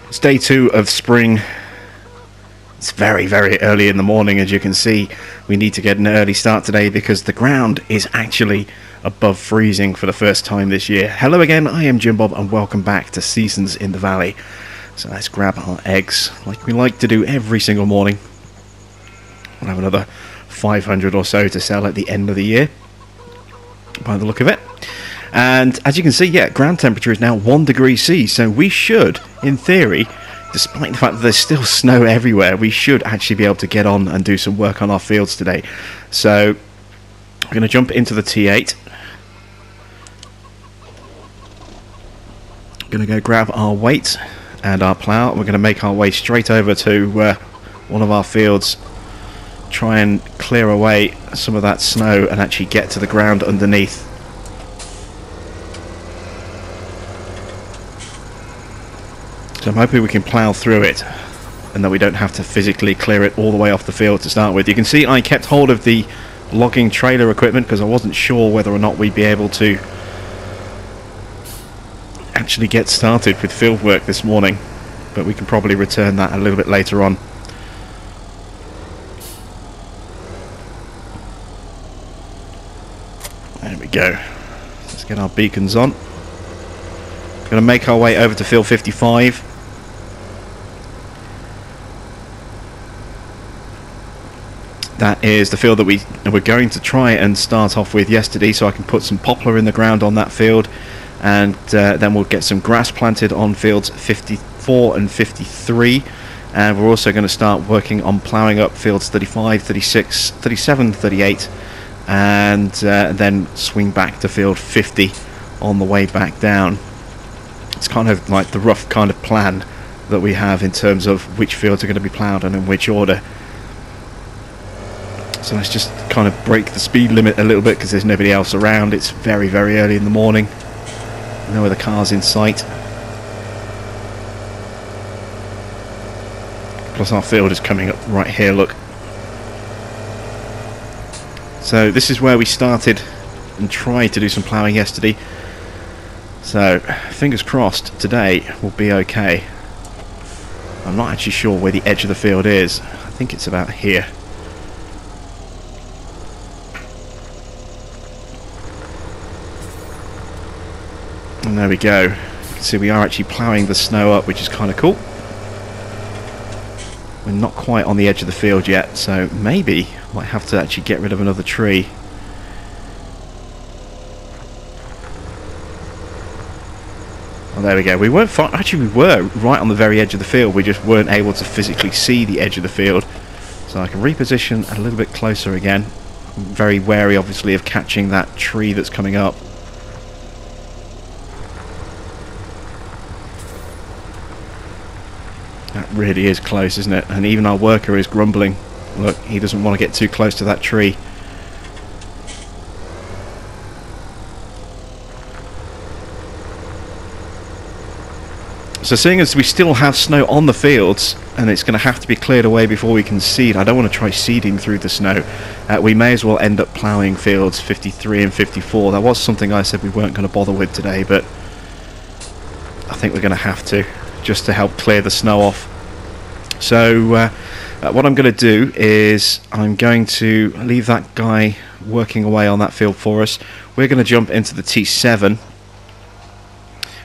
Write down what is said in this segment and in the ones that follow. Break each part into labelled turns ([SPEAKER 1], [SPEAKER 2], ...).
[SPEAKER 1] It's day 2 of spring. It's very, very early in the morning, as you can see. We need to get an early start today because the ground is actually above freezing for the first time this year. Hello again, I am Jim Bob and welcome back to Seasons in the Valley. So let's grab our eggs like we like to do every single morning. We'll have another 500 or so to sell at the end of the year, by the look of it. And as you can see, yeah, ground temperature is now 1 degree C, so we should, in theory, despite the fact that there's still snow everywhere, we should actually be able to get on and do some work on our fields today. So we're going to jump into the T8. We're going to go grab our weight and our plough. We're going to make our way straight over to one of our fields, try and clear away some of that snow and actually get to the ground underneath. So I'm hoping we can plough through it and that we don't have to physically clear it all the way off the field to start with. You can see I kept hold of the logging trailer equipment because I wasn't sure whether or not we'd be able to actually get started with field work this morning, but we can probably return that a little bit later on. There we go. Let's get our beacons on. We're going to make our way over to field 55. That is the field that we're going to try and start off with yesterday, so I can put some poplar in the ground on that field, and then we'll get some grass planted on fields 54 and 53, and we're also going to start working on ploughing up fields 35, 36, 37, 38, and then swing back to field 50 on the way back down. It's kind of like the rough kind of plan that we have in terms of which fields are going to be ploughed and in which order. So let's just kind of break the speed limit a little bit because there's nobody else around. It's very, very early in the morning. No other cars in sight. Plus our field is coming up right here, look. So this is where we started and tried to do some ploughing yesterday. So fingers crossed today will be okay. I'm not actually sure where the edge of the field is. I think it's about here. And there we go. You can see we are actually ploughing the snow up, which is kind of cool. We're not quite on the edge of the field yet, so maybe might have to actually get rid of another tree. Oh, there we go. We weren't far. Actually, we were right on the very edge of the field. We just weren't able to physically see the edge of the field. So I can reposition a little bit closer again. I'm very wary, obviously, of catching that tree that's coming up. That really is close, isn't it? And even our worker is grumbling. Look, he doesn't want to get too close to that tree. So seeing as we still have snow on the fields and it's going to have to be cleared away before we can seed, I don't want to try seeding through the snow. We may as well end up ploughing fields 53 and 54. That was something I said we weren't going to bother with today, but I think we're going to have to, just to help clear the snow off. So what I'm going to do is I'm going to leave that guy working away on that field for us. We're going to jump into the T7.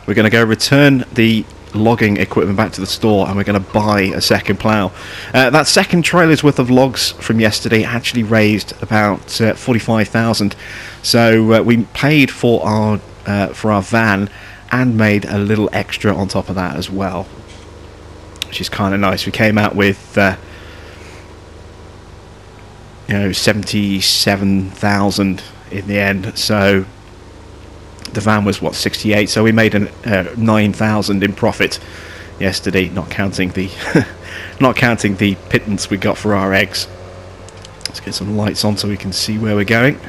[SPEAKER 1] We're going to go return the logging equipment back to the store, and we're going to buy a second plough. That second trailer's worth of logs from yesterday actually raised about 45,000. So we paid for our van and made a little extra on top of that as well, which is kind of nice. We came out with 77,000 in the end. So the van was what, 68, so we made 9,000 in profit yesterday, not counting the not counting the pittance we got for our eggs. Let's get some lights on so we can see where we're going.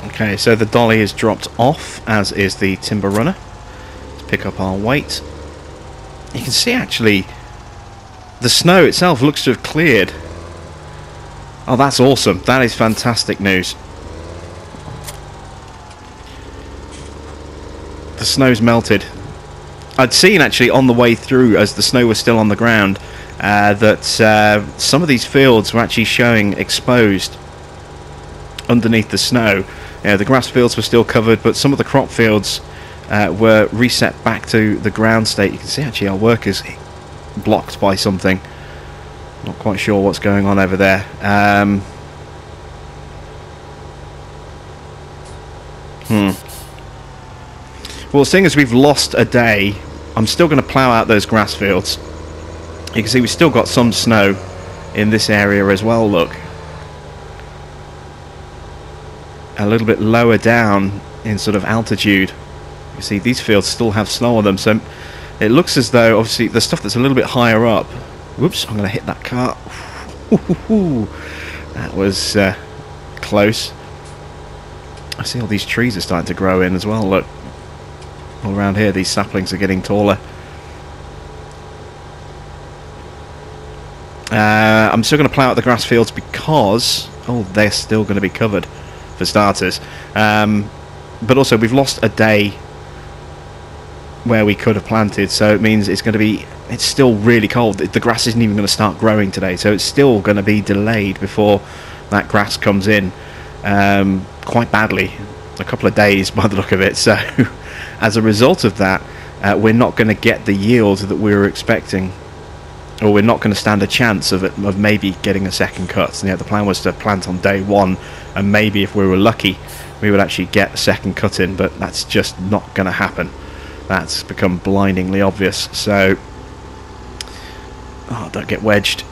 [SPEAKER 1] Okay, so the dolly is dropped off, as is the timber runner. Let's pick up our weight. You can see actually the snow itself looks to have cleared. Oh, that's awesome. That is fantastic news. The snow's melted. I'd seen actually on the way through, as the snow was still on the ground, that some of these fields were actually showing exposed underneath the snow. The grass fields were still covered, but some of the crop fields were reset back to the ground state. You can see actually our work is blocked by something. Not quite sure what's going on over there. Well, seeing as we've lost a day, I'm still going to plough out those grass fields. You can see we've still got some snow in this area as well, look. A little bit lower down in sort of altitude. You see these fields still have snow on them, so it looks as though, obviously, the stuff that's a little bit higher up... Whoops, I'm going to hit that car. That was close. I see all these trees are starting to grow in as well, look. All around here, these saplings are getting taller. I'm still going to plough out the grass fields because... Oh, they're still going to be covered, for starters. But also, we've lost a day where we could have planted, so it means it's going to be... It's still really cold. The grass isn't even going to start growing today, so it's still going to be delayed before that grass comes in quite badly. A couple of days by the look of it, so as a result of that, we're not going to get the yield that we were expecting, or we're not going to stand a chance of maybe getting a second cut. So, the plan was to plant on day one, and maybe if we were lucky we would actually get a second cut in, but that's just not going to happen. That's become blindingly obvious. So, oh, don't get wedged.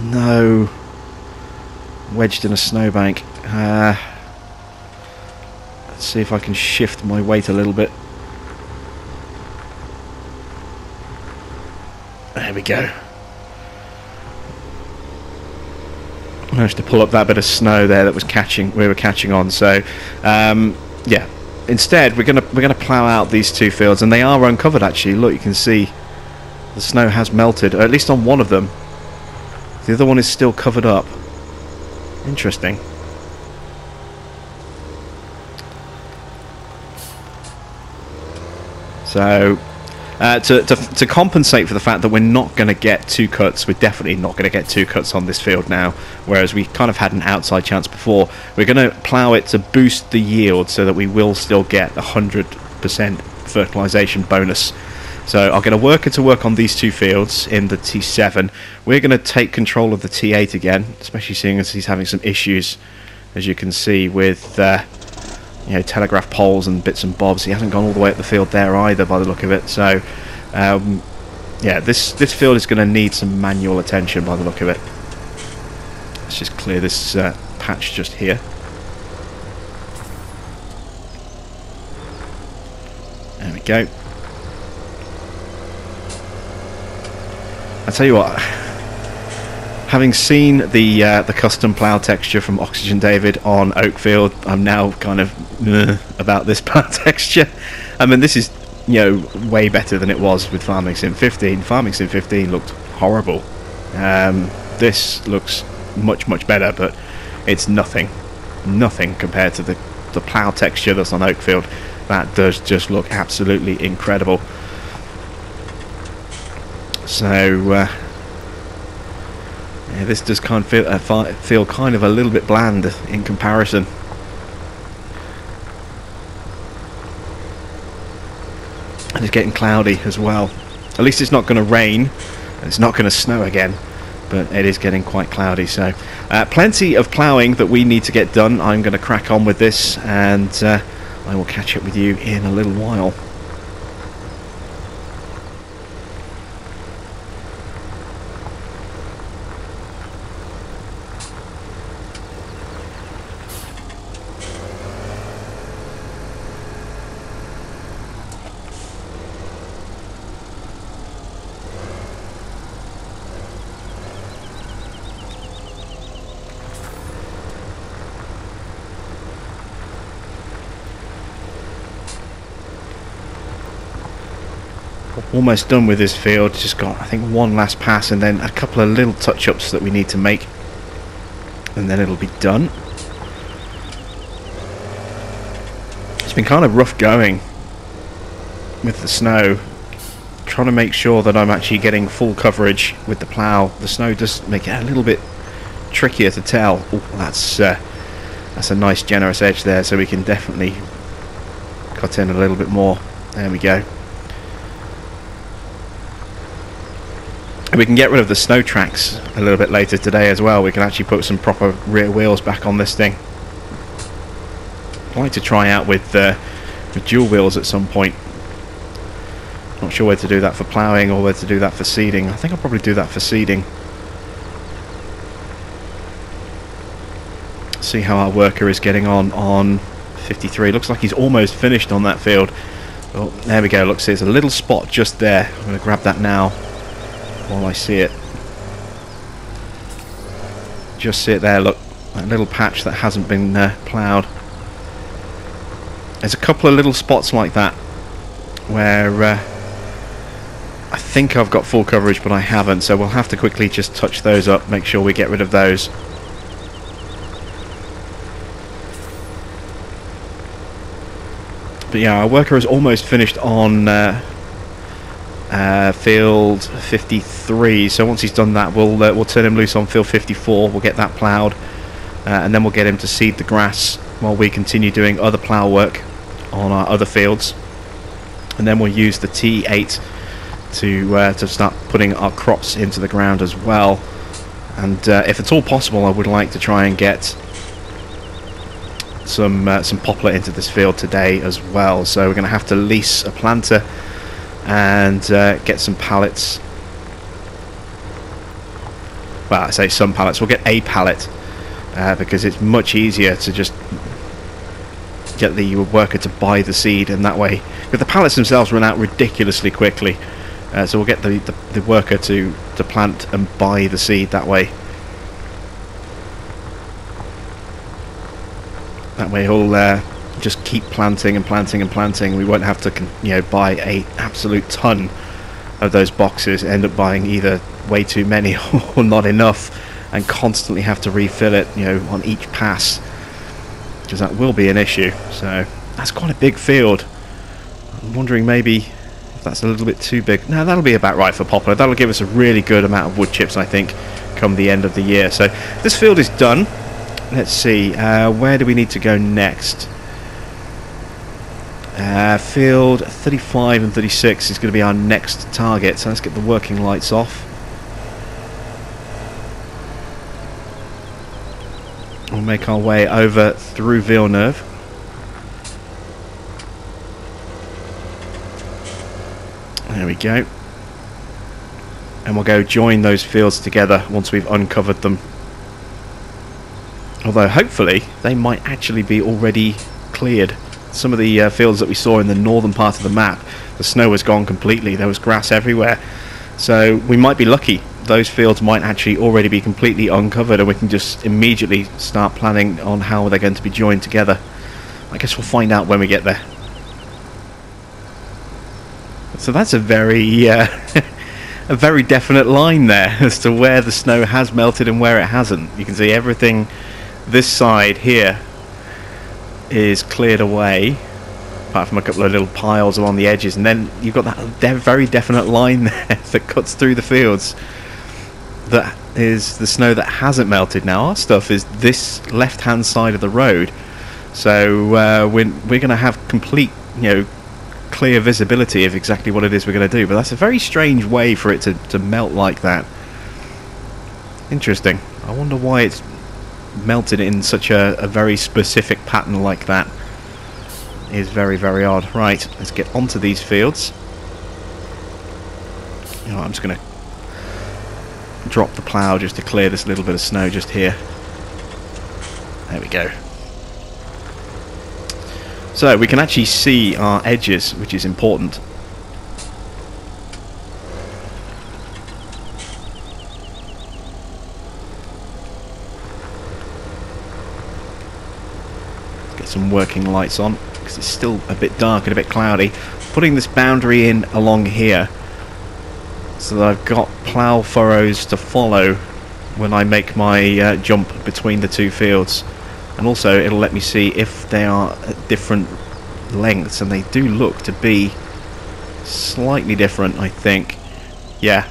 [SPEAKER 1] No, wedged in a snowbank. Let's see if I can shift my weight a little bit. There we go. Managed to pull up that bit of snow there that was we were catching on. So yeah, instead we're gonna plough out these two fields, and they are uncovered actually. Look, you can see the snow has melted, or at least on one of them. The other one is still covered up. Interesting. So, to compensate for the fact that we're not going to get two cuts, we're definitely not going to get two cuts on this field now, whereas we kind of had an outside chance before, we're going to plough it to boost the yield so that we will still get 100% fertilization bonus. So I'll get a worker to work on these two fields in the T7. We're going to take control of the T8 again, especially seeing as he's having some issues, as you can see, with telegraph poles and bits and bobs. He hasn't gone all the way up the field there either, by the look of it. So yeah, this field is going to need some manual attention by the look of it. Let's just clear this patch just here. There we go. I tell you what, having seen the custom plough texture from Oxygen David on Oakfield, I'm now kind of about this plough texture. I mean, this is way better than it was with Farming Sim 15. Farming Sim 15 looked horrible. This looks much better, but it's nothing compared to the plough texture that's on Oakfield. That does just look absolutely incredible. So yeah, this does kind of feel kind of a little bit bland in comparison. And it's getting cloudy as well. At least it's not going to rain, and it's not going to snow again, but it is getting quite cloudy. So plenty of ploughing that we need to get done. I'm going to crack on with this, and I will catch up with you in a little while. Almost done with this field, just got I think one last pass and then a couple of little touch-ups that we need to make, and then it'll be done. It's been kind of rough going with the snow, trying to make sure that I'm actually getting full coverage with the plough. The snow does make it a little bit trickier to tell. Ooh, that's a nice generous edge there, so we can definitely cut in a little bit more. There we go. And we can get rid of the snow tracks a little bit later today as well. We can actually put some proper rear wheels back on this thing. I'd like to try out with dual wheels at some point. Not sure whether to do that for ploughing or whether to do that for seeding. I think I'll probably do that for seeding. See how our worker is getting on 53. Looks like he's almost finished on that field. Oh, there we go. Looks, there's a little spot just there. I'm going to grab that now while I see it. Just see it there. Look, that little patch that hasn't been ploughed. There's a couple of little spots like that where I think I've got full coverage, but I haven't. So we'll have to quickly just touch those up. Make sure we get rid of those. But yeah, our worker is almost finished on field 53. So once he's done that, we'll turn him loose on field 54. We'll get that ploughed, and then we'll get him to seed the grass while we continue doing other plough work on our other fields. And then we'll use the T8 to start putting our crops into the ground as well. And if it's all possible, I would like to try and get some poplar into this field today as well. So we're going to have to lease a planter and get some pallets. Well, I say some pallets. We'll get a pallet because it's much easier to just get the worker to buy the seed, and that way, because the pallets themselves run out ridiculously quickly. So we'll get the worker to plant and buy the seed that way. That way he'll just keep planting and planting and planting. We won't have to buy a absolute ton of those boxes, end up buying either way too many or not enough, and constantly have to refill it on each pass, because that will be an issue. So that's quite a big field. I'm wondering maybe if that's a little bit too big. No, that'll be about right for poplar. That'll give us a really good amount of wood chips, I think, come the end of the year. So this field is done. Let's see, where do we need to go next? Field 35 and 36 is going to be our next target, so let's get the working lights off. We'll make our way over through Villeneuve. There we go. And we'll go join those fields together once we've uncovered them. Although hopefully they might actually be already cleared. Some of the fields that we saw in the northern part of the map, the snow was gone completely. There was grass everywhere. So we might be lucky. Those fields might actually already be completely uncovered, and we can just immediately start planning on how they're going to be joined together. I guess we'll find out when we get there. So that's a very a very definite line there as to where the snow has melted and where it hasn't. You can see everything this side here is cleared away, apart from a couple of little piles along the edges, and then you've got that very definite line there that cuts through the fields. That is the snow that hasn't melted. Now our stuff is this left hand side of the road, so we're going to have complete clear visibility of exactly what it is we're going to do. But that's a very strange way for it to melt like that. Interesting. I wonder why it's melted in such a very specific pattern like that. It is very odd. Right, let's get onto these fields. I'm just going to drop the plough just to clear this little bit of snow just here. There we go. So we can actually see our edges, which is important. Get some working lights on, because it's still a bit dark and a bit cloudy. putting this boundary in along here so that I've got plough furrows to follow when I make my jump between the two fields. And also it'll let me see if they are at different lengths, and they do look to be slightly different, I think. Yeah,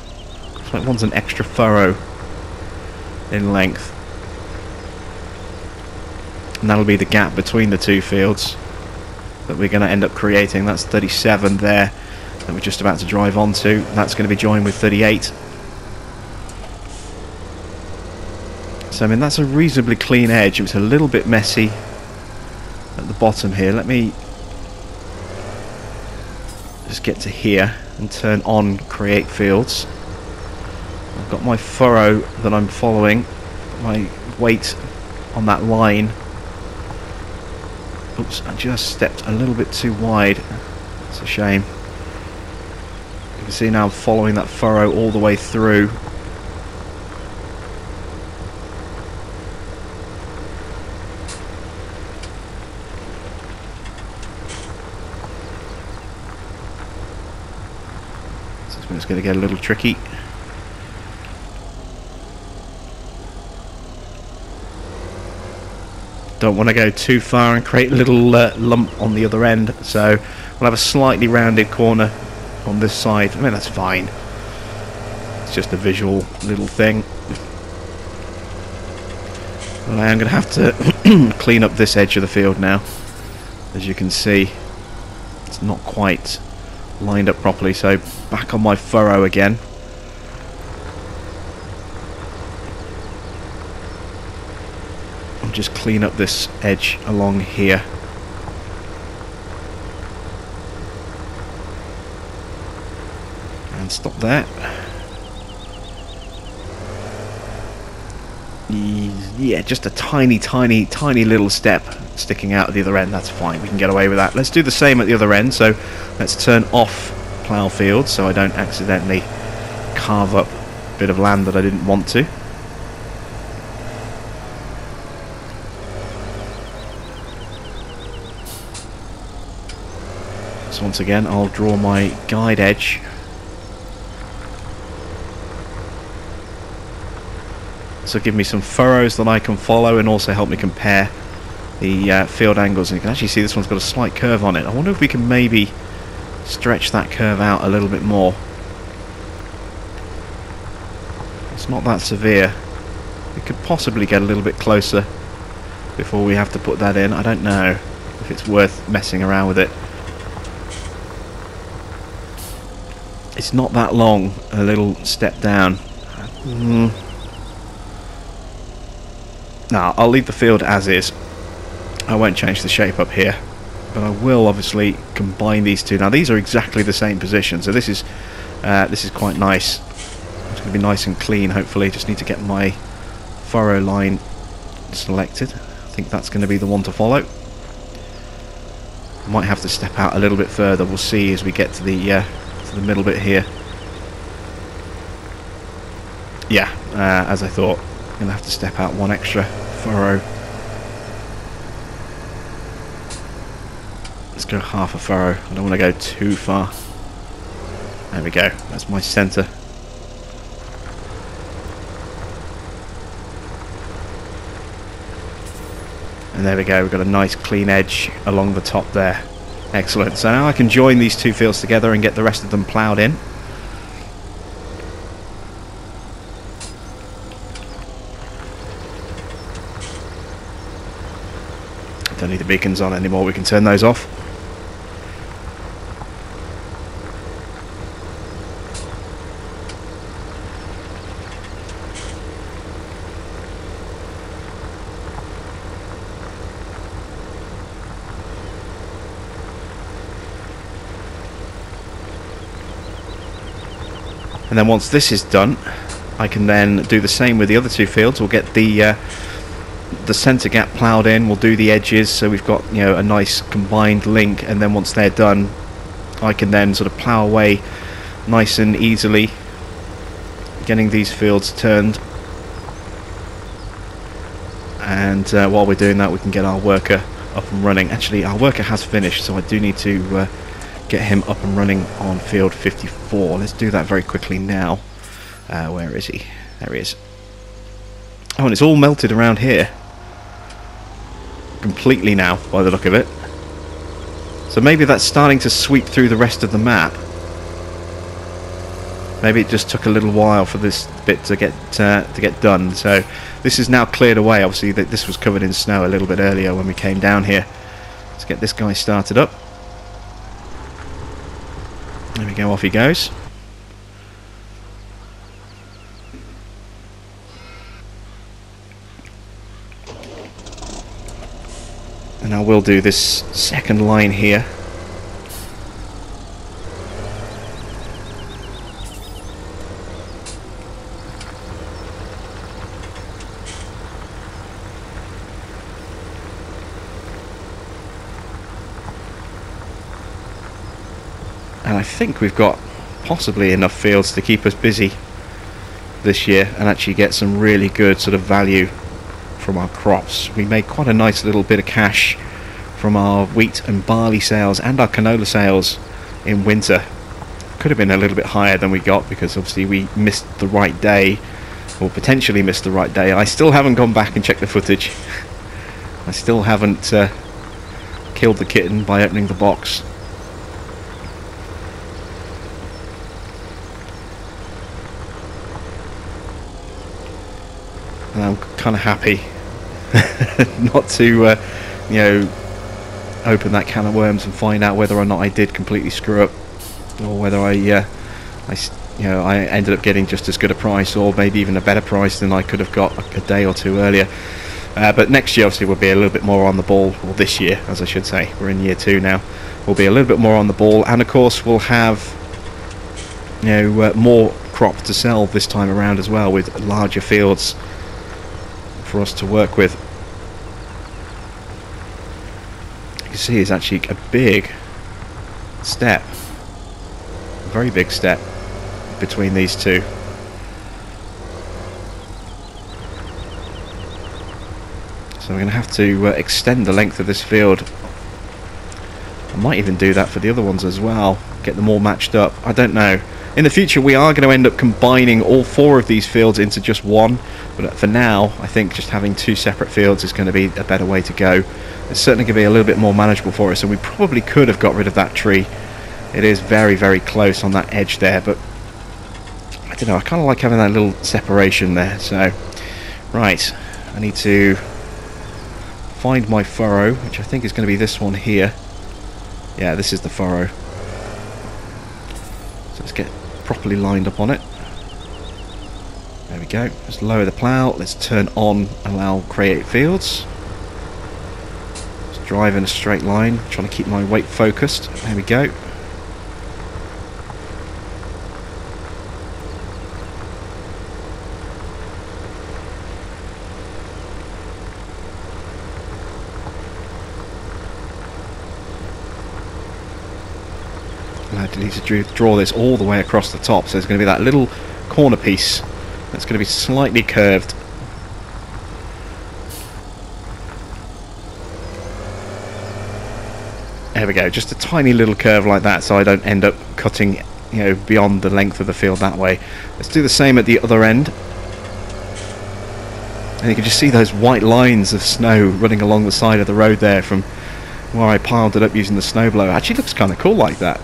[SPEAKER 1] looks like one's an extra furrow in length, and that'll be the gap between the two fields that we're going to end up creating. That's 37 there that we're just about to drive onto. That's going to be joined with 38. So I mean, that's a reasonably clean edge. It was a little bit messy at the bottom here. Let me just get to here and turn on create fields. I've got my furrow that I'm following, my weight on that line. Oops, I just stepped a little bit too wide. It's a shame. You can see now I'm following that furrow all the way through. It's going to get a little tricky. Don't want to go too far and create a little lump on the other end, so we'll have a slightly rounded corner on this side. I mean, that's fine. It's just a visual little thing. Well, I am going to have to clean up this edge of the field now. As you can see, it's not quite lined up properly, so back on my furrow again. I'll just clean up this edge along here. And stop there. Yeah, just a tiny little step sticking out at the other end. That's fine, we can get away with that. Let's do the same at the other end. So let's turn off plough fields so I don't accidentally carve up a bit of land that I didn't want to. So once again I'll draw my guide edge. So give me some furrows that I can follow and also help me compare the field angles. And you can actually see this one's got a slight curve on it. I wonder if we can maybe stretch that curve out a little bit more. It's not that severe. We could possibly get a little bit closer before we have to put that in. I don't know if it's worth messing around with it. It's not that long, a little step down. No, I'll leave the field as is. I won't change the shape up here, but I will obviously combine these two. Now these are exactly the same position, so this is quite nice. It's going to be nice and clean, hopefully. Just need to get my furrow line selected. I think that's going to be the one to follow. Might have to step out a little bit further. We'll see as we get to the middle bit here. Yeah, as I thought, I'm going to have to step out one extra furrow. Let's go half a furrow. I don't want to go too far. There we go. That's my centre. And there we go. We've got a nice clean edge along the top there. Excellent. So now I can join these two fields together and get the rest of them ploughed in. Don't need the beacons on anymore. We can turn those off. And then once this is done, I can then do the same with the other two fields. We'll get the centre gap ploughed in, we'll do the edges, so we've got, you know, a nice combined link, and then once they're done I can then sort of plough away nice and easily, getting these fields turned. And while we're doing that, we can get our worker up and running. Actually, our worker has finished, so I do need to get him up and running on field 54. Let's do that very quickly now. Where is he? There he is. Oh, and it's all melted around here completely now by the look of it. So maybe that's starting to sweep through the rest of the map. Maybe it just took a little while for this bit to get done. So this is now cleared away. Obviously this was covered in snow a little bit earlier when we came down here. Let's get this guy started up. There we go, off he goes. And I will do this second line here. And I think we've got possibly enough fields to keep us busy this year and actually get some really good sort of value from our crops. We made quite a nice little bit of cash from our wheat and barley sales and our canola sales in winter. Could have been a little bit higher than we got because obviously we missed the right day, or potentially missed the right day. I still haven't gone back and checked the footage. I still haven't killed the kitten by opening the box. And I'm kind of happy not to, you know, open that can of worms and find out whether or not I did completely screw up, or whether I ended up getting just as good a price, or maybe even a better price than I could have got a day or two earlier. But next year, obviously, we'll be a little bit more on the ball, or this year, as I should say. We're in year 2 now. We'll be a little bit more on the ball, and of course, we'll have, you know, more crop to sell this time around as well, with larger fields for us to work with. You can see it's actually a big step, a very big step between these two. So we're going to have to extend the length of this field. I might even do that for the other ones as well, get them all matched up. I don't know. In the future we are going to end up combining all 4 of these fields into just one, but for now I think just having 2 separate fields is going to be a better way to go. It's certainly going to be a little bit more manageable for us, and we probably could have got rid of that tree. It is very, very close on that edge there, but I don't know, I kind of like having that little separation there. So, right, I need to find my furrow, which I think is going to be this one here. Yeah, this is the furrow. So let's get properly lined up on it. There we go. Let's lower the plough. Let's turn on allow create fields. Let's drive in a straight line, trying to keep my weight focused. There we go. I need to draw this all the way across the top, so there's going to be that little corner piece that's going to be slightly curved. There we go, just a tiny little curve like that, so I don't end up cutting, you know, beyond the length of the field that way. Let's do the same at the other end. And you can just see those white lines of snow running along the side of the road there from where I piled it up using the snowblower. Actually looks kind of cool like that.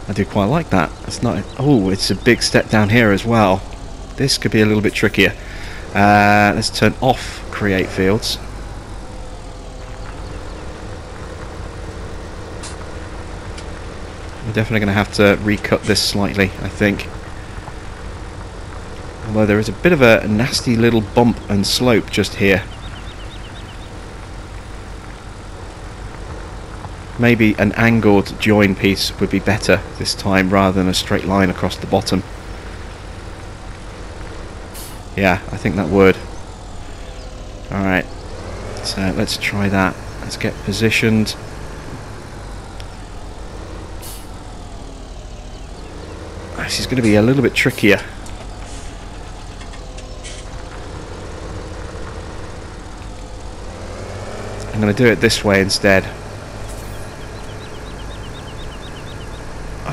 [SPEAKER 1] I do quite like that. It's not. Oh, it's a big step down here as well. This could be a little bit trickier. Let's turn off create fields. We're definitely going to have to recut this slightly, I think. Although there is a bit of a nasty little bump and slope just here. Maybe an angled join piece would be better this time rather than a straight line across the bottom. Yeah, I think that would. Alright, so let's try that. Let's get positioned. This is going to be a little bit trickier. I'm going to do it this way instead.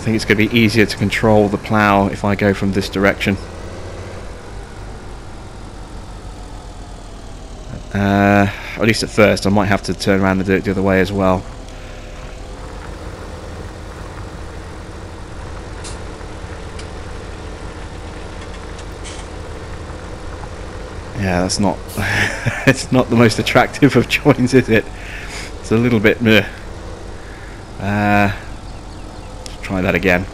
[SPEAKER 1] think it's going to be easier to control the plough if I go from this direction. At least at first. I might have to turn around and do it the other way as well. Yeah, that's not it's not the most attractive of joins, is it? It's a little bit meh. Let's try that again.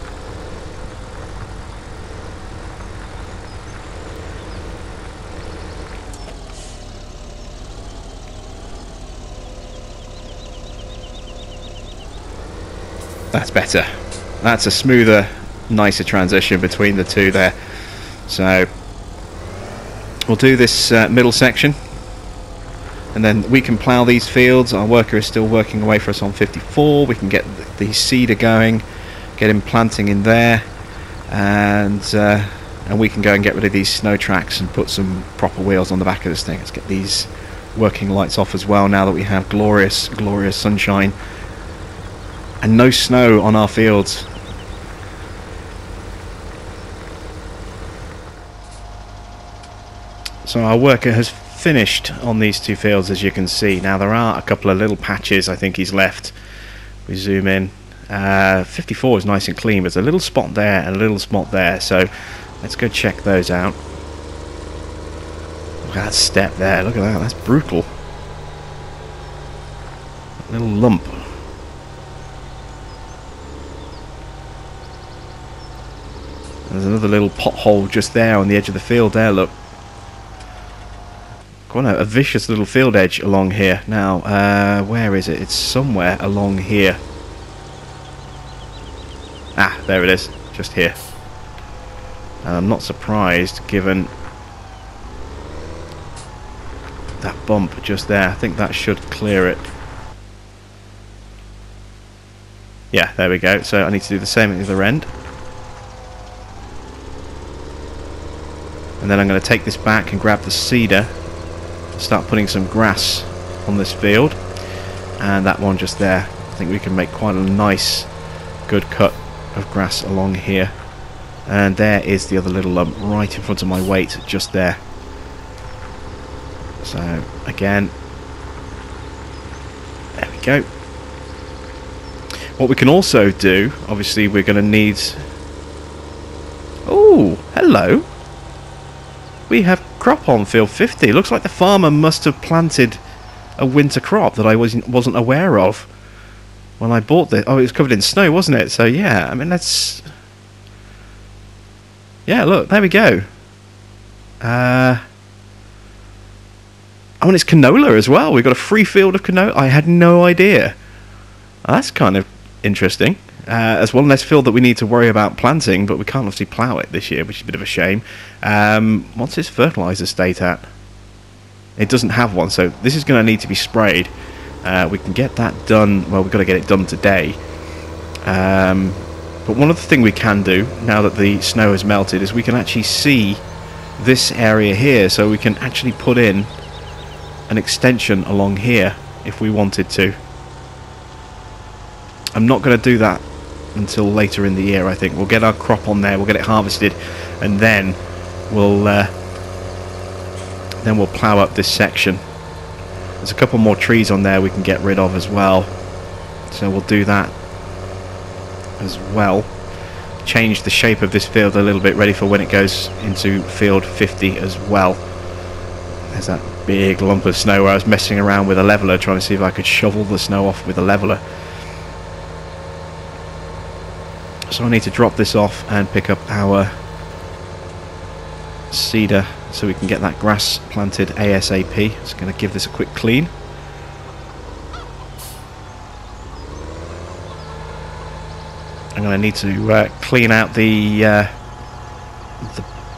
[SPEAKER 1] That's better. That's a smoother, nicer transition between the two there. So we'll do this middle section, and then we can plough these fields. Our worker is still working away for us on 54. We can get the seeder going, get him planting in there, and we can go and get rid of these snow tracks and put some proper wheels on the back of this thing. Let's get these working lights off as well now that we have glorious, glorious sunshine and no snow on our fields. So our worker has finished on these two fields, as you can see. Now there are a couple of little patches I think he's left. We zoom in. 54 is nice and clean, but there's a little spot there and a little spot there, so let's go check those out. Look at that step there, look at that, that's brutal. A little lump. There's another little pothole just there on the edge of the field there, look. Quite a vicious little field edge along here. Now, where is it? It's somewhere along here. Ah, there it is, just here. And I'm not surprised, given that bump just there. I think that should clear it. Yeah, there we go. So I need to do the same at the other end. And then I'm going to take this back and grab the seeder, start putting some grass on this field, and that one just there. I think we can make quite a nice, good cut of grass along here. And there is the other little lump right in front of my weight, just there. So again, there we go. What we can also do, obviously we're going to need... Oh, hello. We have crop on field 50. Looks like the farmer must have planted a winter crop that I wasn't aware of when I bought this. Oh, it was covered in snow, wasn't it? So yeah, I mean, let's... Yeah, look, there we go. Oh, and it's canola as well. We've got a free field of canola. I had no idea. That's kind of interesting. As one less field that we need to worry about planting, but we can't obviously plough it this year, which is a bit of a shame. What's its fertilizer state at? It doesn't have one, so this is going to need to be sprayed. We can get that done. Well, we've got to get it done today. But one other thing we can do, now that the snow has melted, is we can actually see this area here, so we can actually put in an extension along here if we wanted to. I'm not going to do that until later in the year, I think. We'll get our crop on there, we'll get it harvested, and then we'll plough up this section. There's a couple more trees on there we can get rid of as well, so we'll do that as well. Change the shape of this field a little bit, ready for when it goes into field 50 as well. There's that big lump of snow where I was messing around with a leveler, trying to see if I could shovel the snow off with a leveler. So I need to drop this off and pick up our seeder so we can get that grass planted ASAP. Just going to give this a quick clean. I'm going to need to clean out the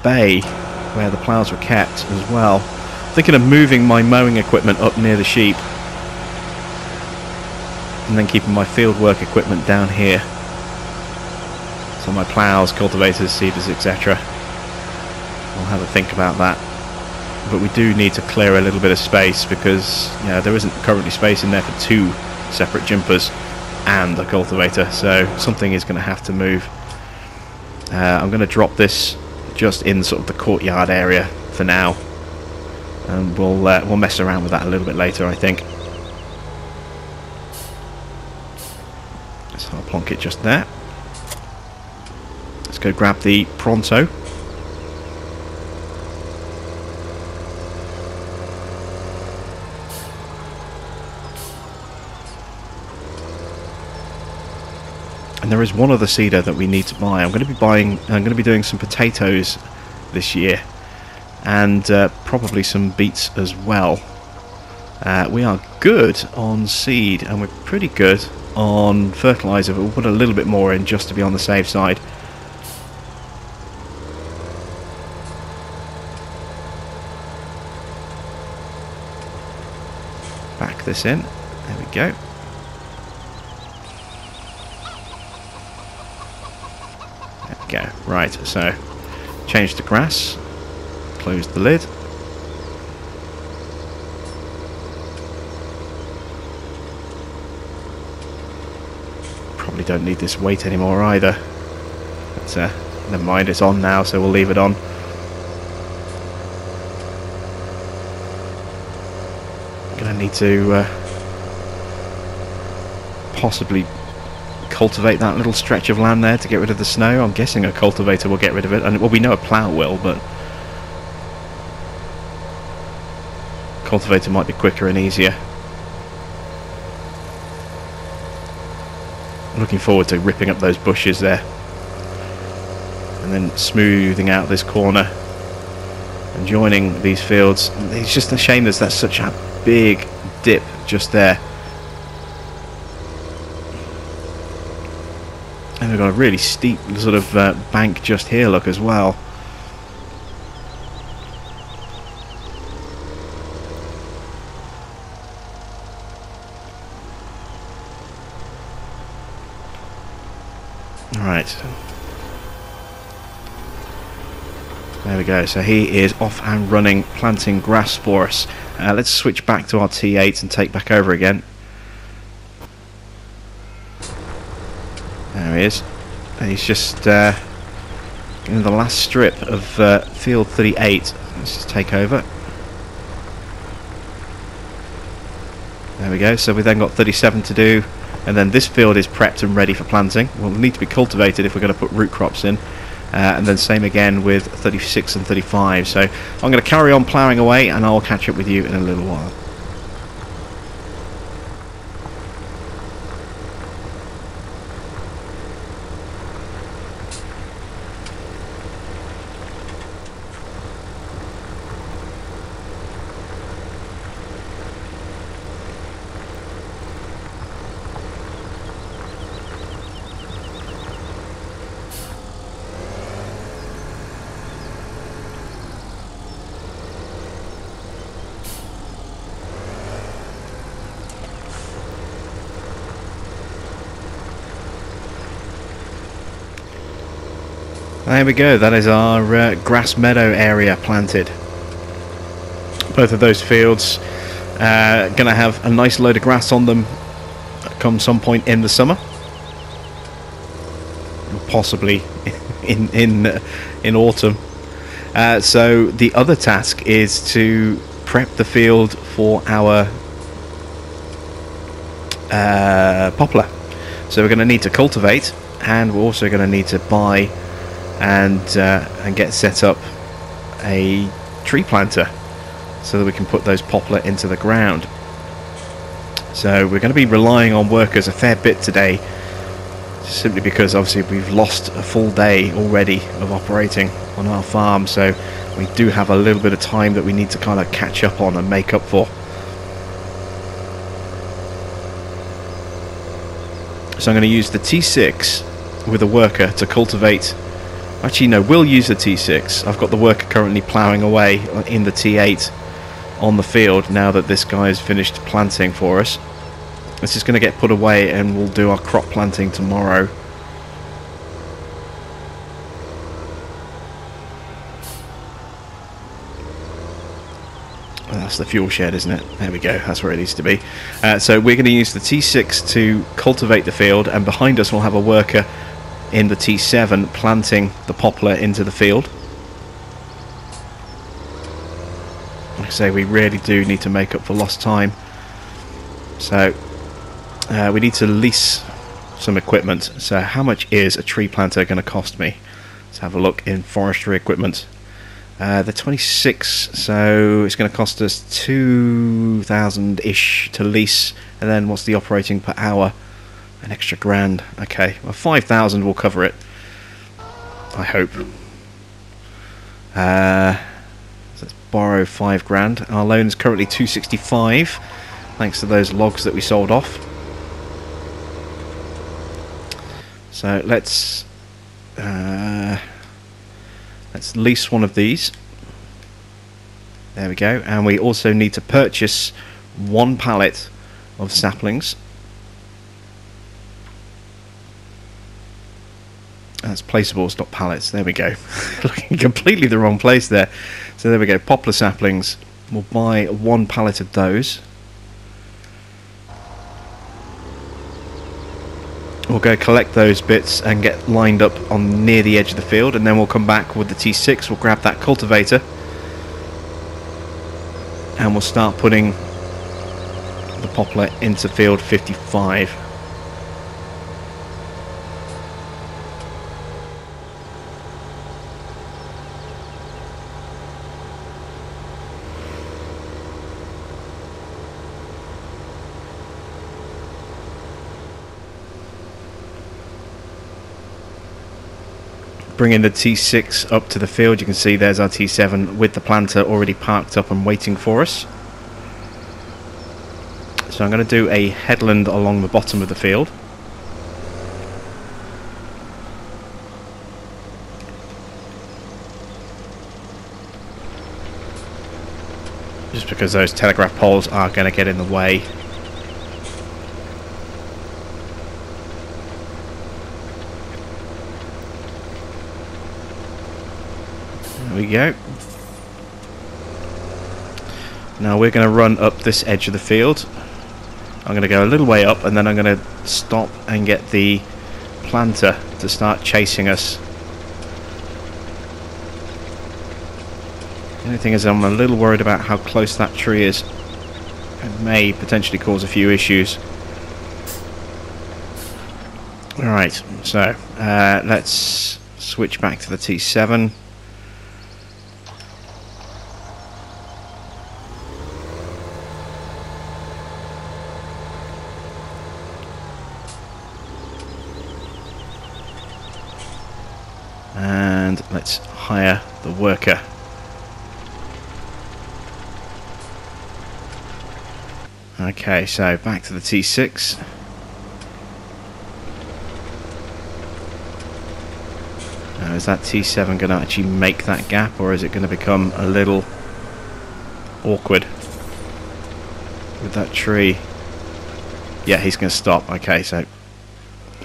[SPEAKER 1] bay where the ploughs were kept as well. Thinking of moving my mowing equipment up near the sheep, and then keeping my fieldwork equipment down here. So my ploughs, cultivators, seeders, etc. I'll have a think about that. But we do need to clear a little bit of space because there isn't currently space in there for two separate jimpers. and a cultivator, so something is going to have to move. I'm going to drop this just in sort of the courtyard area for now, and we'll mess around with that a little bit later, I think. So I'll plonk it just there. Let's go grab the pronto. And there is one other seeder that we need to buy. I'm going to be doing some potatoes this year, and probably some beets as well. We are good on seed, and we're pretty good on fertilizer, but we'll put a little bit more in just to be on the safe side. Back this in. There we go. Go. Right, so change the grass, close the lid. Probably don't need this weight anymore either, but never mind, it's on now, so we'll leave it on. Gonna need to possibly cultivate that little stretch of land there to get rid of the snow. I'm guessing a cultivator will get rid of it, and well, we know a plough will, but cultivator might be quicker and easier. Looking forward to ripping up those bushes there and then smoothing out this corner and joining these fields. It's just a shame there's such a big dip just there. And we've got a really steep sort of bank just here, look, as well. Alright. There we go. So he is off and running, planting grass for us. Let's switch back to our T8 and take back over again. There he is. And he's just in the last strip of field 38. Let's just take over. There we go. So we've then got 37 to do, and then this field is prepped and ready for planting. Will need to be cultivated if we're going to put root crops in. And then same again with 36 and 35. So I'm going to carry on ploughing away, and I'll catch up with you in a little while. There we go, that is our grass meadow area planted. Both of those fields going to have a nice load of grass on them come some point in the summer. Possibly in autumn. So the other task is to prep the field for our poplar. So we're going to need to cultivate, and we're also going to need to buy and get set up a tree planter so that we can put those poplar into the ground. So we're going to be relying on workers a fair bit today, simply because obviously we've lost a full day already of operating on our farm, so we do have a little bit of time that we need to kind of catch up on and make up for. So I'm going to use the T6 with a worker to cultivate. Actually no, we'll use the T6. I've got the worker currently ploughing away in the T8 on the field now that this guy has finished planting for us. This is going to get put away and we'll do our crop planting tomorrow. That's the fuel shed, isn't it? There we go, that's where it needs to be. So we're going to use the T6 to cultivate the field, and behind us we'll have a worker in the T7 planting the poplar into the field. Like I say, we really do need to make up for lost time. So we need to lease some equipment. So how much is a tree planter going to cost me? Let's have a look in forestry equipment. The 26, so it's going to cost us 2,000-ish to lease, and then what's the operating per hour? An extra grand. Okay, well 5,000 will cover it, I hope. Let's borrow 5 grand. Our loan is currently 265, thanks to those logs that we sold off. So let's lease one of these. There we go. And we also need to purchase 1 pallet of saplings. That's placeables, not pallets. There we go. Looking completely the wrong place there. So there we go. Poplar saplings. We'll buy 1 pallet of those. We'll go collect those bits and get lined up on near the edge of the field, and then we'll come back with the T6. We'll grab that cultivator and we'll start putting the poplar into field 55. Bringing the T6 up to the field, you can see there's our T7 with the planter already parked up and waiting for us. So I'm going to do a headland along the bottom of the field. Just because those telegraph poles are going to get in the way. There we go. Now we're going to run up this edge of the field. I'm going to go a little way up, and then I'm going to stop and get the planter to start chasing us. The only thing is I'm a little worried about how close that tree is. It may potentially cause a few issues. Alright, so let's switch back to the T7. And let's hire the worker. Okay, so back to the T6. Now, is that T7 going to actually make that gap, or is it going to become a little awkward with that tree? Yeah, he's going to stop. Okay, so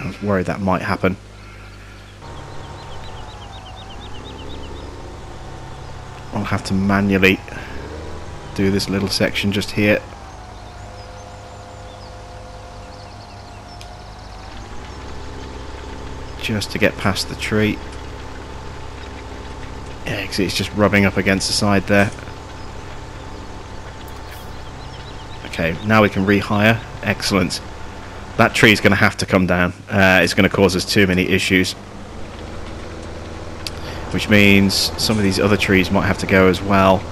[SPEAKER 1] I was worried that might happen. I'll have to manually do this little section just here. Just to get past the tree. Yeah, because it's just rubbing up against the side there. Okay, now we can rehire. Excellent. That tree is going to have to come down. It's going to cause us too many issues. Which means some of these other trees might have to go as well.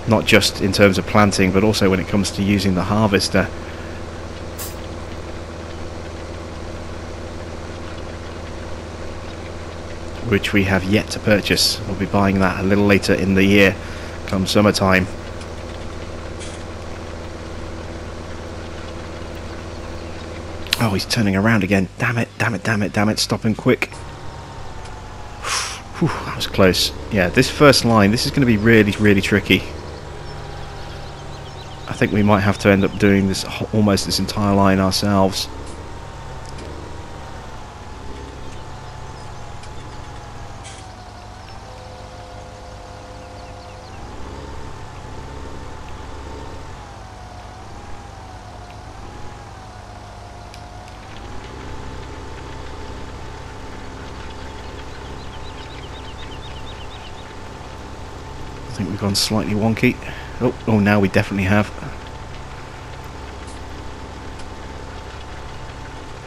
[SPEAKER 1] Not just in terms of planting, but also when it comes to using the harvester. Which we have yet to purchase. We'll be buying that a little later in the year, come summertime. Oh, he's turning around again. Damn it, damn it, damn it, damn it. Stop him quick. Whew, that was close. Yeah, this first line, this is going to be really, really tricky. I think we might have to end up doing this almost this entire line ourselves. I think we've gone slightly wonky. Oh, now we definitely have.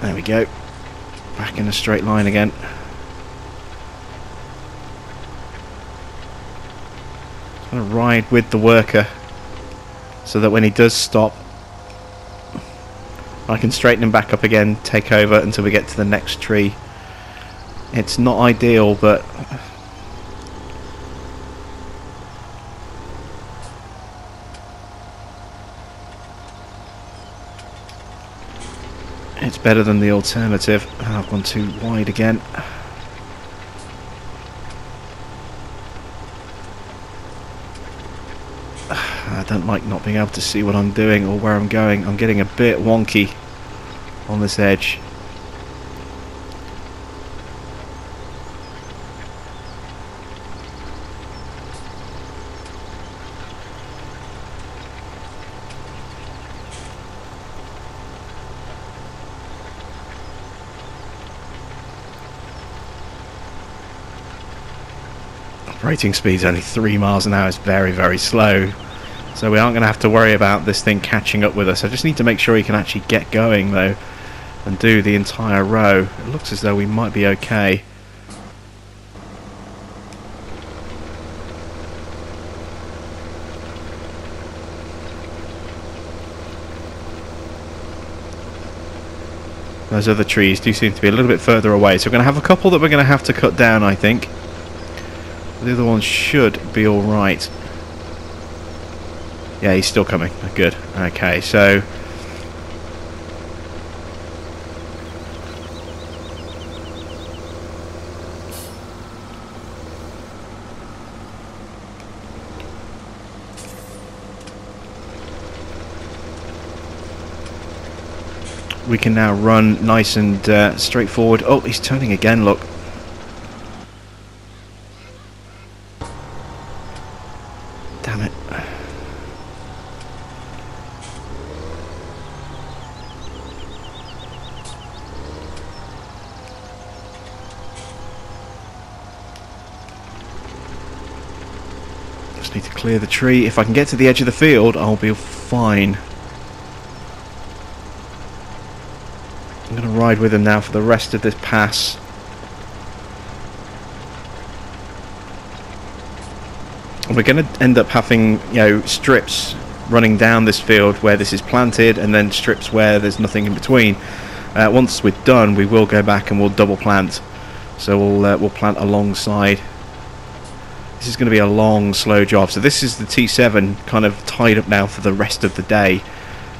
[SPEAKER 1] There we go. Back in a straight line again. I'm going to ride with the worker so that when he does stop, I can straighten him back up again, take over until we get to the next tree. It's not ideal, but it's better than the alternative. I've gone too wide again. I don't like not being able to see what I'm doing or where I'm going. I'm getting a bit wonky on this edge. Operating speed's only 3 miles an hour. Is very, very slow. So we aren't going to have to worry about this thing catching up with us. I just need to make sure he can actually get going though and do the entire row. It looks as though we might be okay. Those other trees do seem to be a little bit further away, so we're going to have a couple that we're going to have to cut down, I think. The other one should be alright. Yeah, he's still coming. Good. Okay, so we can now run nice and straightforward. Oh, he's turning again, look. Damn it. Just need to clear the tree. If I can get to the edge of the field, I'll be fine. I'm going to ride with him now for the rest of this pass. And we're going to end up having, strips running down this field where this is planted, and then strips where there's nothing in between. Once we're done, we will go back and we'll double plant. So we'll plant alongside. This is going to be a long, slow job. So this is the T7 kind of tied up now for the rest of the day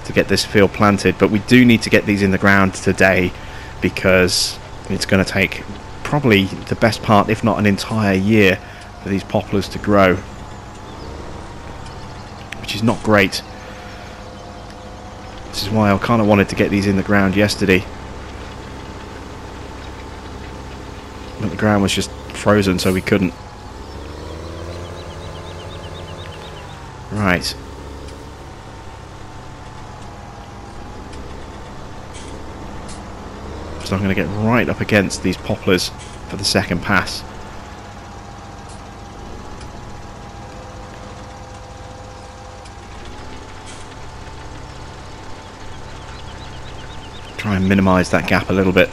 [SPEAKER 1] to get this field planted, but we do need to get these in the ground today because it's going to take probably the best part, if not an entire year, for these poplars to grow, which is not great. This is why I kind of wanted to get these in the ground yesterday, but the ground was just frozen, so we couldn't. Right. So I'm going to get right up against these poplars for the second pass. Try and minimise that gap a little bit.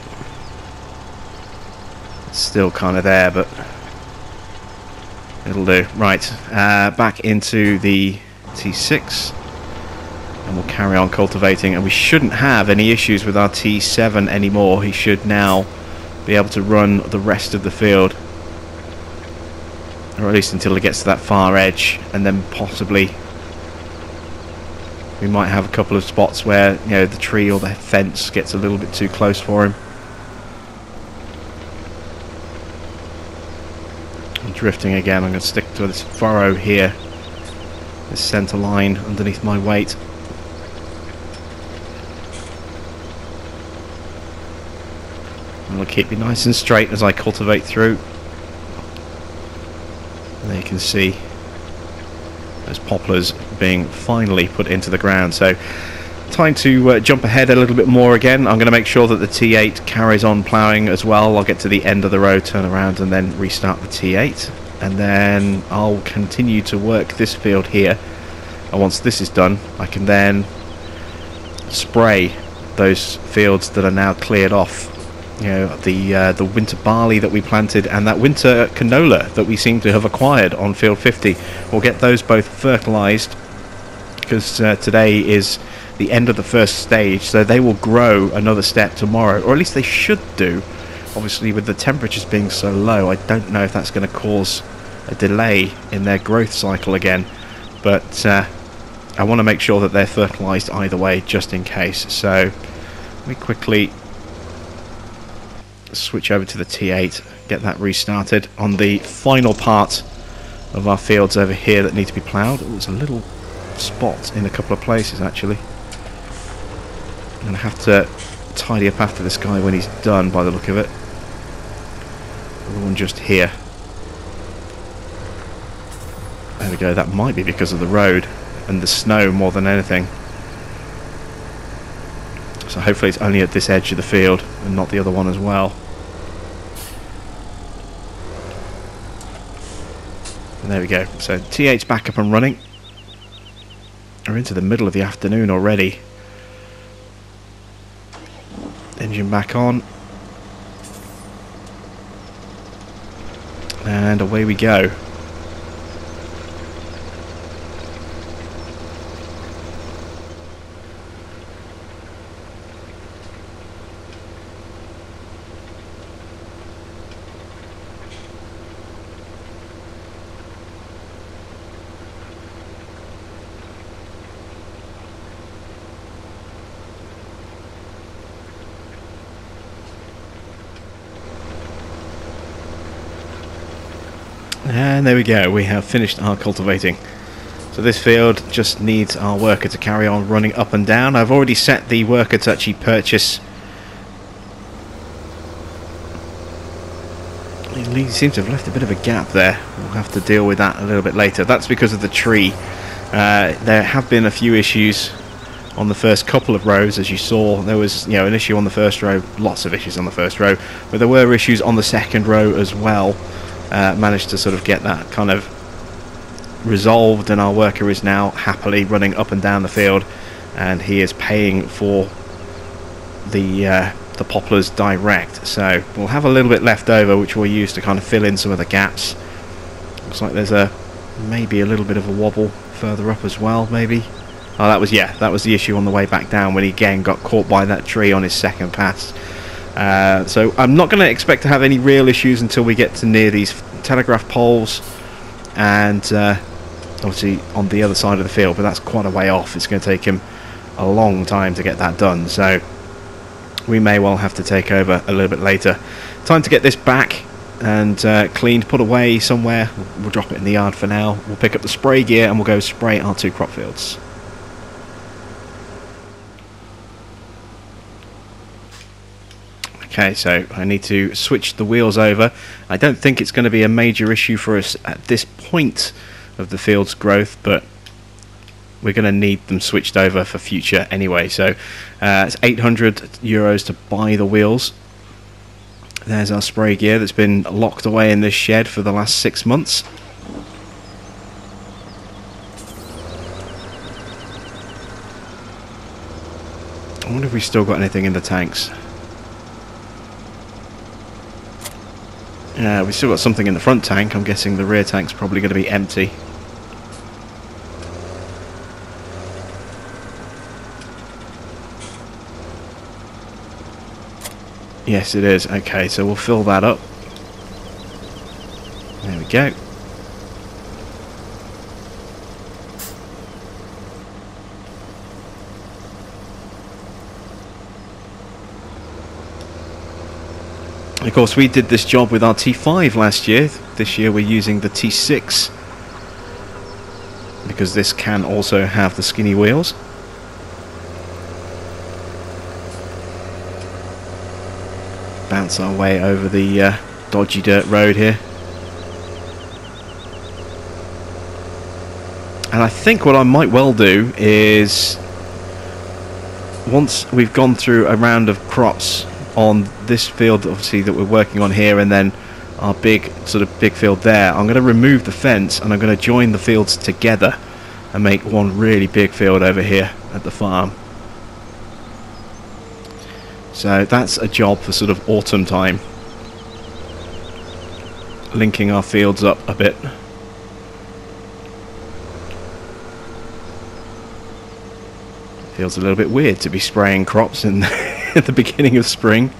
[SPEAKER 1] It's still kind of there, but it'll do. Right, back into the T6. And we'll carry on cultivating, and we shouldn't have any issues with our T7 anymore. He should now be able to run the rest of the field, or at least until he gets to that far edge, and then possibly we might have a couple of spots where the tree or the fence gets a little bit too close for him. I'm drifting again. I'm going to stick to this furrow here, this centre line underneath my weight. And I'll keep it nice and straight as I cultivate through. And there you can see those poplars being finally put into the ground. So time to jump ahead a little bit more again. I'm going to make sure that the T8 carries on ploughing as well. I'll get to the end of the row, turn around, and then restart the T8. and then I'll continue to work this field here, and once this is done I can then spray those fields that are now cleared off. You know, the winter barley that we planted and that winter canola that we seem to have acquired on field 50. We'll get those both fertilized, because today is the end of the first stage, so they will grow another step tomorrow, or at least they should do. Obviously with the temperatures being so low, I don't know if that's going to cause a delay in their growth cycle again, but I want to make sure that they're fertilized either way, just in case. So let me quickly switch over to the T8, get that restarted on the final part of our fields over here that need to be ploughed. Oh, there's a little spot in a couple of places actually. I'm going to have to tidy up after this guy when he's done, by the look of it. The one just here. There we go, that might be because of the road and the snow more than anything. So hopefully it's only at this edge of the field and not the other one as well. And there we go. So T8's back up and running. We're into the middle of the afternoon already. Engine back on. And away we go. And there we go, we have finished our cultivating. So this field just needs our worker to carry on running up and down. I've already set the worker to actually purchase. He seems to have left a bit of a gap there. We'll have to deal with that a little bit later. That's because of the tree. There have been a few issues on the first couple of rows, as you saw. There was, you know, an issue on the first row, lots of issues on the first row, but there were issues on the second row as well. Managed to sort of get that kind of resolved, and our worker is now happily running up and down the field, and he is paying for the poplars direct. So we'll have a little bit left over which we'll use to kind of fill in some of the gaps. Looks like there's maybe a little bit of a wobble further up as well, maybe. Oh, that was the issue on the way back down, when he again got caught by that tree on his second pass. So I'm not going to expect to have any real issues until we get to near these telegraph poles, and obviously on the other side of the field, but that's quite a way off. It's going to take him a long time to get that done, so we may well have to take over a little bit later. Time to get this back and cleaned, put away somewhere. We'll drop it in the yard for now. We'll pick up the spray gear and we'll go spray our 2 crop fields. Okay, so I need to switch the wheels over. I don't think it's going to be a major issue for us at this point of the field's growth, but we're going to need them switched over for future anyway. So it's €800 to buy the wheels. There's our spray gear that's been locked away in this shed for the last 6 months. I wonder if we've still got anything in the tanks. Yeah, we've still got something in the front tank. I'm guessing the rear tank's probably going to be empty. Yes, it is. Okay, so we'll fill that up. There we go. Of course, we did this job with our T5 last year. This year we're using the T6 because this can also have the skinny wheels. Bounce our way over the dodgy dirt road here. And I think what I might well do is, once we've gone through a round of crops on this field obviously that we're working on here, and then our big field there. I'm going to remove the fence and I'm going to join the fields together and make one really big field over here at the farm. So that's a job for sort of autumn time, linking our fields up a bit. Feels a little bit weird to be spraying crops in at the beginning of spring.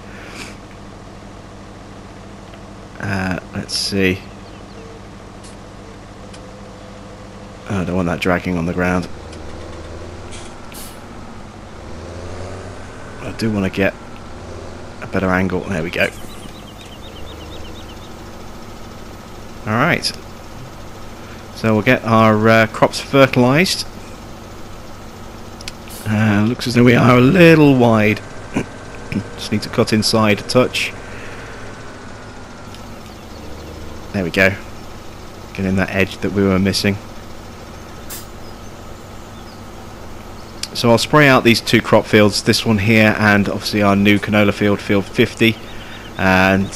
[SPEAKER 1] Let's see. Oh, I don't want that dragging on the ground. I do want to get a better angle. There we go. Alright. So we'll get our crops fertilised. Looks as though we are a little wide. Just need to cut inside a touch. There we go. Getting that edge that we were missing. So I'll spray out these two crop fields, this one here and obviously our new canola field, field 50, and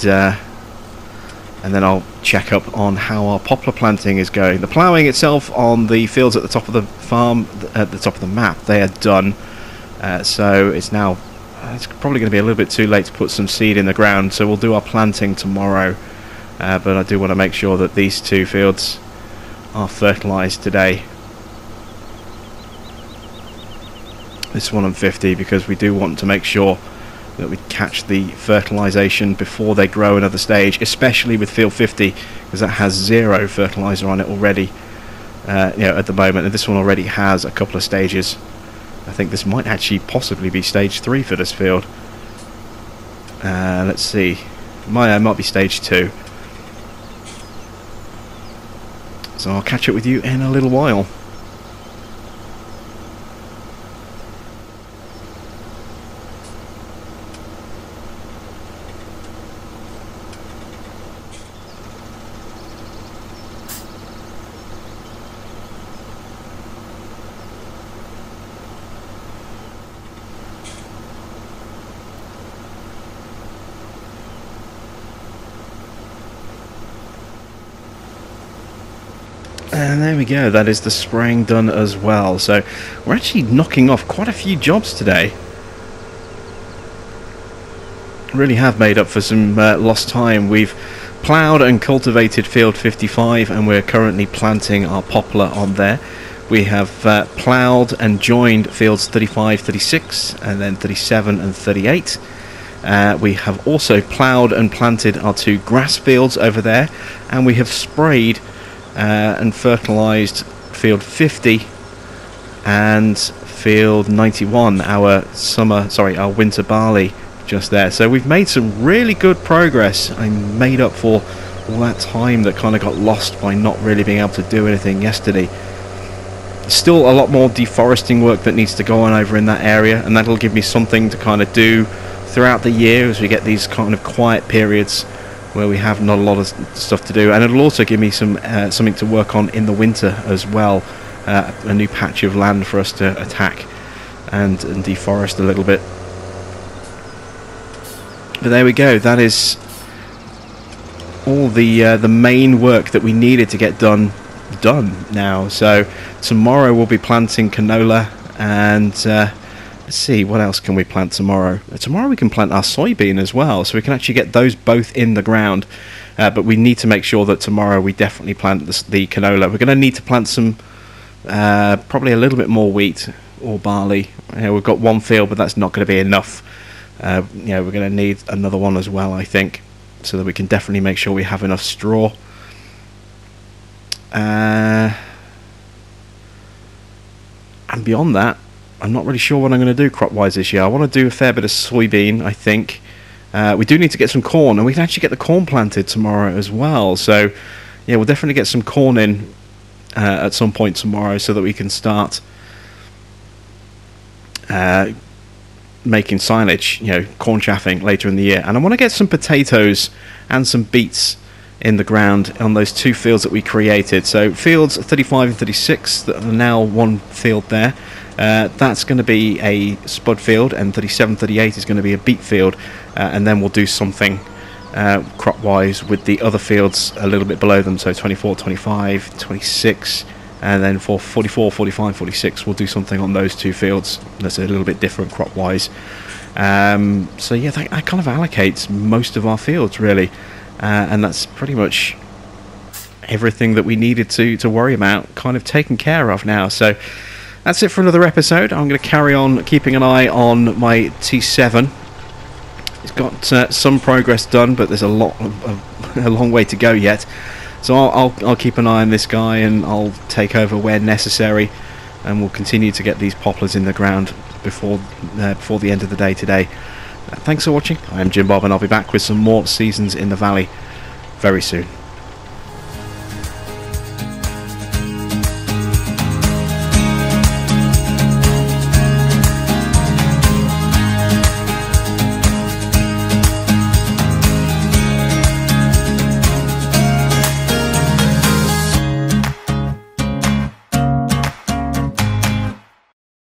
[SPEAKER 1] then I'll check up on how our poplar planting is going. The ploughing itself on the fields at the top of the farm, at the top of the map, they are done. So it's now, it's probably going to be a little bit too late to put some seed in the ground, so we'll do our planting tomorrow. But I do want to make sure that these two fields are fertilised today. This one and 50, because we do want to make sure that we catch the fertilisation before they grow another stage, especially with field 50, because that has 0 fertiliser on it already, at the moment, and this one already has a couple of stages. I think this might actually possibly be stage 3 for this field. Let's see, it might be stage 2. So I'll catch up with you in a little while. And there we go, that is the spraying done as well. So we're actually knocking off quite a few jobs today. Really have made up for some lost time. We've ploughed and cultivated field 55 and we're currently planting our poplar on there. We have ploughed and joined fields 35, 36 and then 37 and 38. We have also ploughed and planted our 2 grass fields over there, and we have sprayed and fertilised field 50 and field 91, our winter barley just there. So we've made some really good progress. I made up for all that time that kind of got lost by not really being able to do anything yesterday. Still a lot more deforesting work that needs to go on over in that area, and that'll give me something to kind of do throughout the year as we get these kind of quiet periods where we have not a lot of stuff to do, and it'll also give me some something to work on in the winter as well, a new patch of land for us to attack and deforest a little bit. But there we go, that is all the main work that we needed to get done now. So tomorrow we'll be planting canola, and let's see, what else can we plant tomorrow? Tomorrow we can plant our soybean as well, so we can actually get those both in the ground. But we need to make sure that tomorrow we definitely plant the canola. We're going to need to plant some, probably a little bit more wheat or barley. We've got one field, but that's not going to be enough. We're going to need another one as well, I think, so that we can definitely make sure we have enough straw. And beyond that, I'm not really sure what I'm going to do crop-wise this year. I want to do a fair bit of soybean, I think. We do need to get some corn, and we can actually get the corn planted tomorrow as well. So, yeah, we'll definitely get some corn in at some point tomorrow so that we can start making silage, corn chaffing later in the year. And I want to get some potatoes and some beets in the ground on those 2 fields that we created. So fields 35 and 36, that are now one field there. That's going to be a spud field, and 37, 38 is going to be a beet field, and then we'll do something crop wise, with the other fields a little bit below them, so 24, 25, 26, and then for 44, 45, 46 we'll do something on those two fields that's a little bit different crop wise. So yeah, that kind of allocates most of our fields really, and that's pretty much everything that we needed to worry about kind of taken care of now. So that's it for another episode. I'm going to carry on keeping an eye on my T7. It's got some progress done, but there's a long way to go yet. So I'll keep an eye on this guy, and I'll take over where necessary, and we'll continue to get these poplars in the ground before the end of the day today. Thanks for watching. I am Jim Bob, and I'll be back with some more Seasons in the Valley very soon.